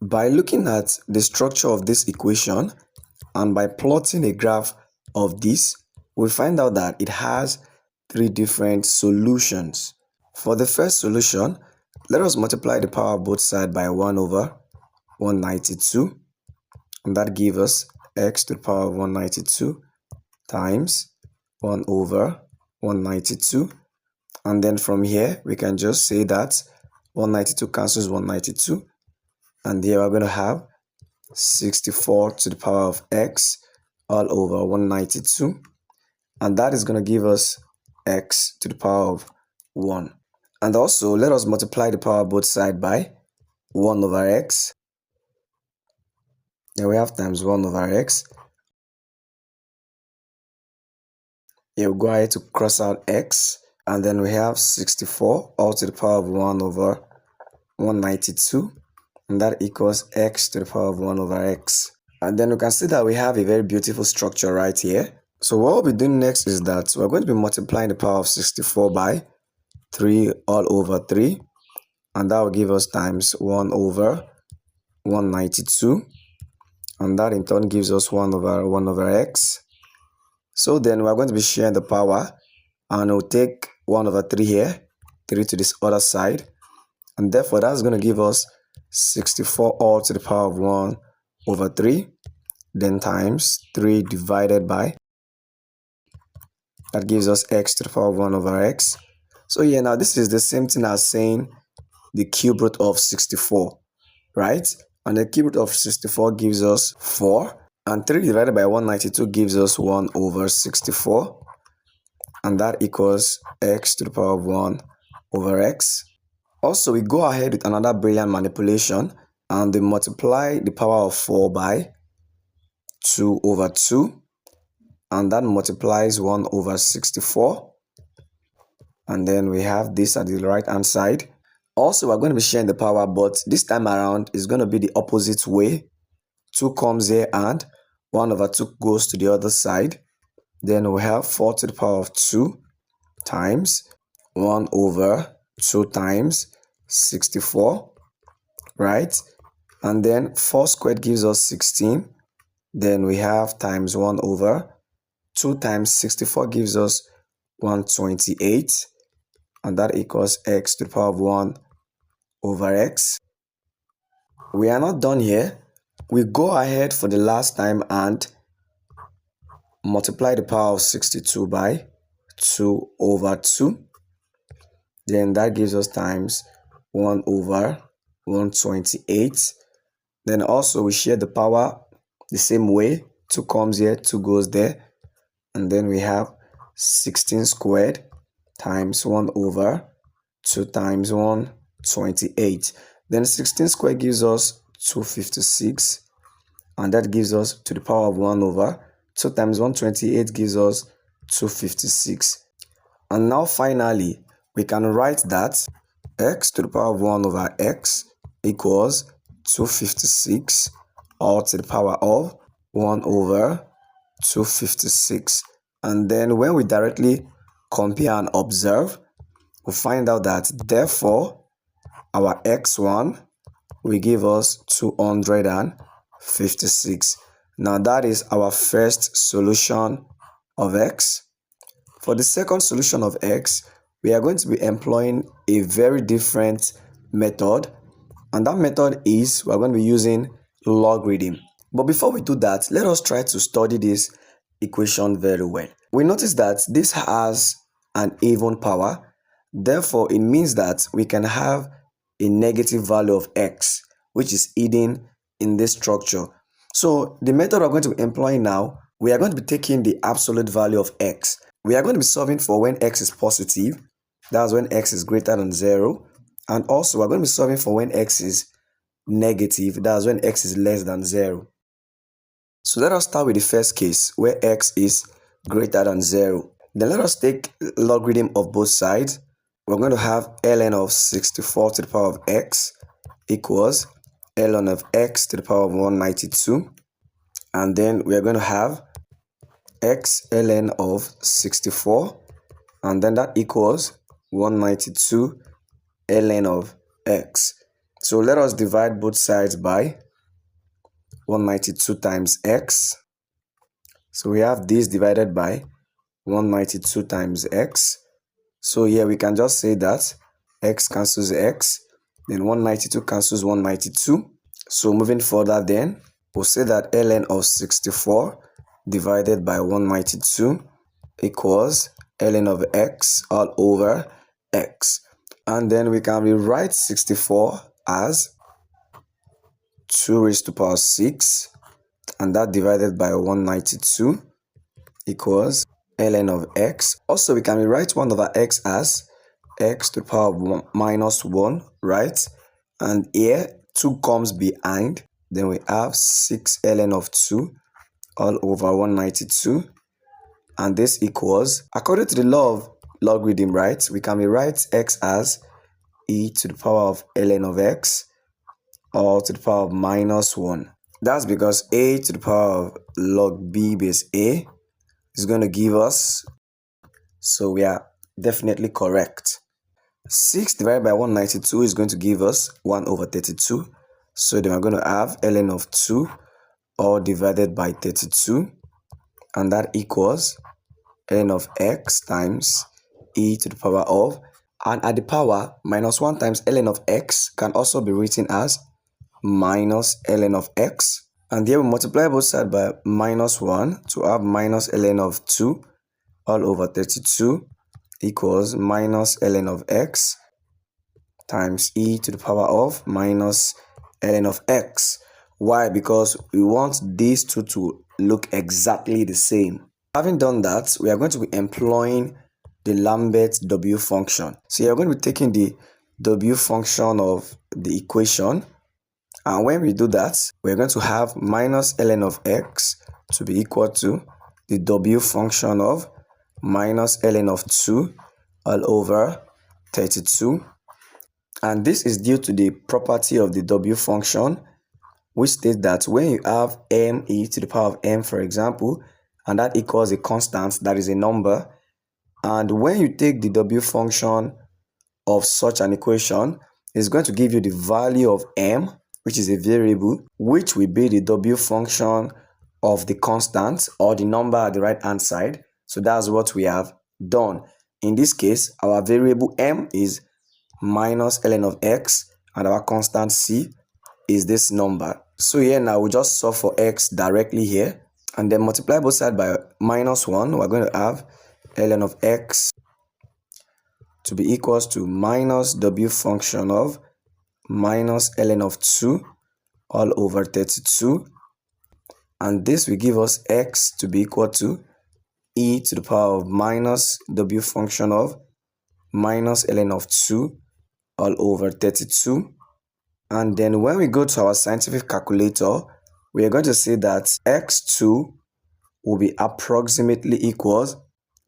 By looking at the structure of this equation and by plotting a graph of this, we find out that it has three different solutions. For the first solution, let us multiply the power of both sides by 1 over 192, and that gives us x to the power of 192 times 1 over 192. And then from here, we can just say that 192 cancels 192. And here we're going to have 64 to the power of x all over 192. And that is going to give us x to the power of 1. And also, let us multiply the power of both sides by 1 over x. Then we have times 1 over x. Here we'll go ahead to cross out x. And then we have 64 all to the power of 1 over 192. And that equals x to the power of 1 over x. And then we can see that we have a very beautiful structure right here. So what we'll be doing next is that we're going to be multiplying the power of 64 by 3 all over 3. And that will give us times 1 over 192. And that in turn gives us 1 over x. So then we're going to be sharing the power. And we'll take 1 over 3 here, 3 to this other side. And therefore that's going to give us 64 all to the power of 1 over 3, then times 3 divided by, that gives us x to the power of 1 over x. So yeah, now this is the same thing as saying the cube root of 64, right? And the cube root of 64 gives us 4, and 3 divided by 192 gives us 1 over 64, and that equals x to the power of 1 over x. Also, we go ahead with another brilliant manipulation and we multiply the power of 4 by 2 over 2, and that multiplies 1 over 64. And then we have this at the right hand side. Also, we're going to be sharing the power, but this time around is going to be the opposite way. 2 comes here and 1 over 2 goes to the other side. Then we have 4 to the power of 2 times 1 over 2 times 64, right? And then 4 squared gives us 16. Then we have times 1 over 2 times 64 gives us 128. And that equals x to the power of 1 over x. We are not done here. We go ahead for the last time and multiply the power of 62 by 2 over 2. Then that gives us times 1 over 128. Then also we share the power the same way. 2 comes here, 2 goes there. And then we have 16 squared times 1 over 2 times 128. Then 16 squared gives us 256. And that gives us to the power of 1 over 2 times 128 gives us 256. And now finally, we can write that x to the power of 1 over x equals 256 all to the power of 1 over 256. And then when we directly compare and observe, we find out that therefore our x1 will give us 256. Now that is our first solution of x. For the second solution of x, we are going to be employing a very different method, and that method is we're going to be using logarithm. But before we do that, let us try to study this equation very well. We notice that this has an even power, therefore it means that we can have a negative value of x, which is hidden in this structure. So the method we're going to be employing now, we are going to be taking the absolute value of x. We are going to be solving for when x is positive, that's when x is greater than 0. And also we're going to be solving for when x is negative, that's when x is less than 0. So let us start with the first case where x is greater than 0. Then let us take logarithm of both sides. We're going to have ln of 64 to the power of x equals ln of x to the power of 192. And then we are going to have x ln of 64, and then that equals 192 ln of x. So let us divide both sides by 192 times x. So we have this divided by 192 times x. So here we can just say that x cancels x, then 192 cancels 192. So moving further, then we'll say that ln of 64 divided by 192 equals ln of x all over x. And then we can rewrite 64 as 2 raised to the power 6, and that divided by 192 equals ln of x. Also, we can rewrite 1 over x as x to the power of minus 1, right? And here 2 comes behind, then we have 6 ln of 2 all over 192, and this equals, according to the law of logarithm, right, we can rewrite x as e to the power of ln of x all to the power of minus 1. That's because a to the power of log b base a is going to give us, so we are definitely correct. 6 divided by 192 is going to give us 1 over 32. So then we're going to have ln of 2 all divided by 32, and that equals ln of x times e to the power of, and at the power, minus 1 times ln of x can also be written as minus ln of x. And here we multiply both sides by minus 1 to have minus ln of 2 all over 32 equals minus ln of x times e to the power of minus ln of x. Why? Because we want these two to look exactly the same. Having done that, we are going to be employing the Lambert W function. So you're going to be taking the W function of the equation, and when we do that, we're going to have minus ln of x to be equal to the W function of minus ln of 2 all over 32. And this is due to the property of the W function, which states that when you have m e to the power of m, for example, and that equals a constant, that is a number, and when you take the W function of such an equation, it's going to give you the value of m, which is a variable, which will be the W function of the constant or the number at the right hand side. So that's what we have done. In this case, our variable m is minus ln of x, and our constant c is this number. So here now we just solve for x directly here, and then multiply both sides by minus 1. We're going to have ln of x to be equals to minus W function of minus ln of 2 all over 32, and this will give us x to be equal to e to the power of minus W function of minus ln of 2 all over 32. And then when we go to our scientific calculator, we are going to say that x2 will be approximately equals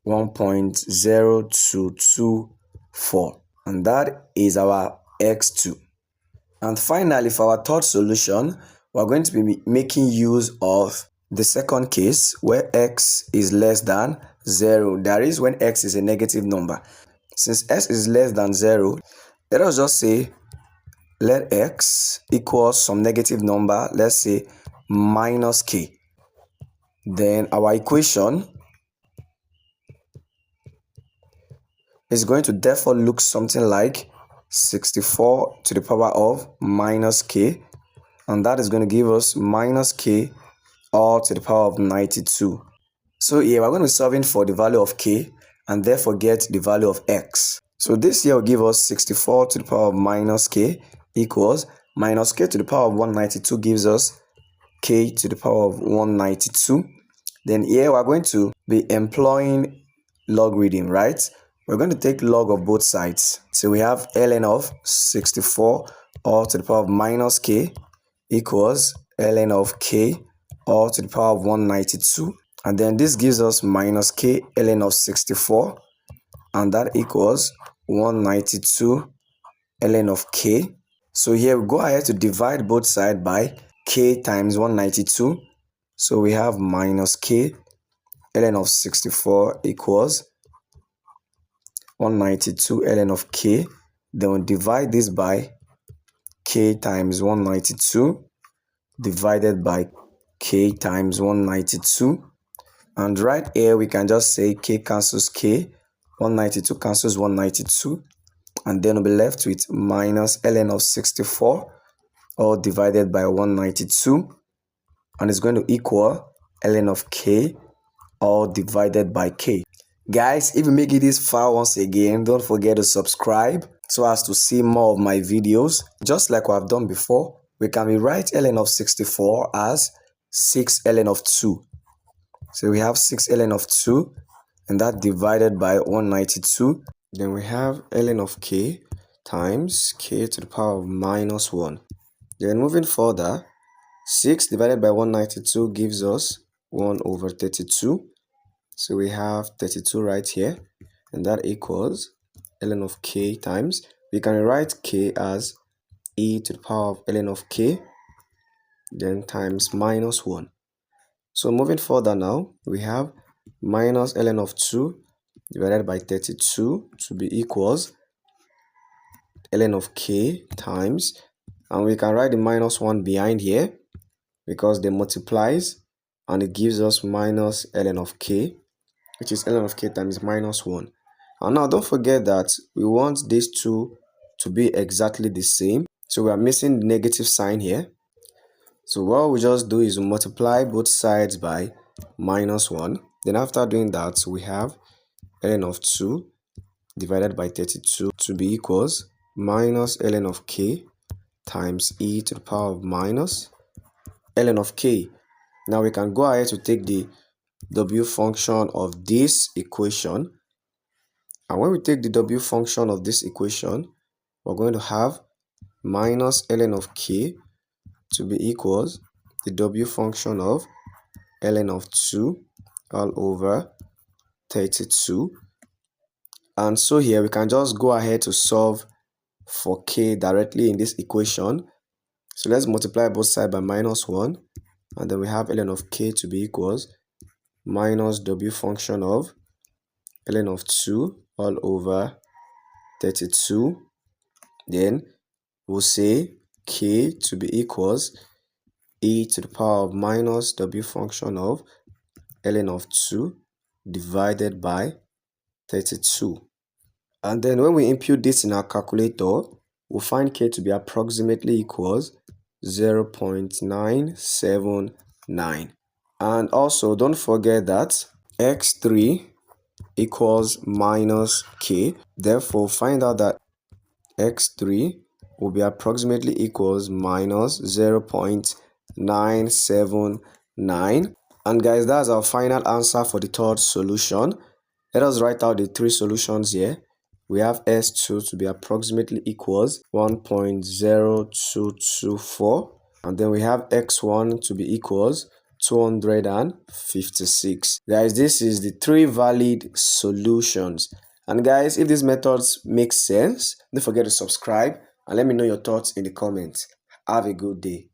1.0224, and that is our x2. And finally, for our third solution, we're going to be making use of the second case where x is less than 0. That is when x is a negative number. Since x is less than 0, let us just say let x equal some negative number, let's say minus k. Then our equation is going to therefore look something like 64 to the power of minus k, and that is going to give us minus k all to the power of 92. So here we're going to be solving for the value of k and therefore get the value of x. So this here will give us 64 to the power of minus k equals minus k to the power of 192 gives us k to the power of 192. Then here we're going to be employing logarithm, right? We're going to take log of both sides. So we have ln of 64 all to the power of minus k equals ln of k all to the power of 192. And then this gives us minus k ln of 64, and that equals 192 ln of k. So here we go ahead to divide both sides by k times 192. So we have minus k ln of 64 equals 192 ln of k. Then we divide this by k k times 192 divided by k times 192. And right here we can just say k cancels k, 192 cancels 192, and then we'll be left with minus ln of 64 all divided by 192, and it's going to equal ln of k all divided by k. Guys, if you make it this far, once again, don't forget to subscribe so as to see more of my videos. Just like I've done before, we can rewrite ln of 64 as 6 ln of 2. So we have 6 ln of 2, and that divided by 192. Then we have ln of k times k to the power of minus 1. Then moving further, 6 divided by 192 gives us 1 over 32. So we have 32 right here, and that equals ln of k times, we can write k as e to the power of ln of k, then times minus 1. So moving further now, we have minus ln of 2 divided by 32 to be equals ln of k times, and we can write the minus 1 behind here because they multiplies, and it gives us minus ln of k, which is ln of k times minus 1. And now don't forget that we want these two to be exactly the same, so we are missing the negative sign here. So what we just do is we multiply both sides by minus 1. Then after doing that, we have ln of 2 divided by 32 to be equals minus ln of k times e to the power of minus ln of k. Now we can go ahead to take the w function of this equation, and when we take the w function of this equation, we're going to have minus ln of k to be equals the w function of ln of 2 all over 32. And so here we can just go ahead to solve for k directly in this equation. So let's multiply both sides by minus 1, and then we have ln of k to be equals minus w function of ln of 2 all over 32. Then we'll say k to be equals e to the power of minus w function of ln of 2 divided by 32. And then when we input this in our calculator, we'll find k to be approximately equals 0.979. And also don't forget that x3 equals minus k. Therefore, find out that x3 will be approximately equals minus 0.979. And guys, that's our final answer for the third solution. Let us write out the three solutions here. We have S2 to be approximately equals 1.0224, and then we have X1 to be equals 256. Guys, this is the three valid solutions. And guys, if these methods make sense, don't forget to subscribe and let me know your thoughts in the comments. Have a good day.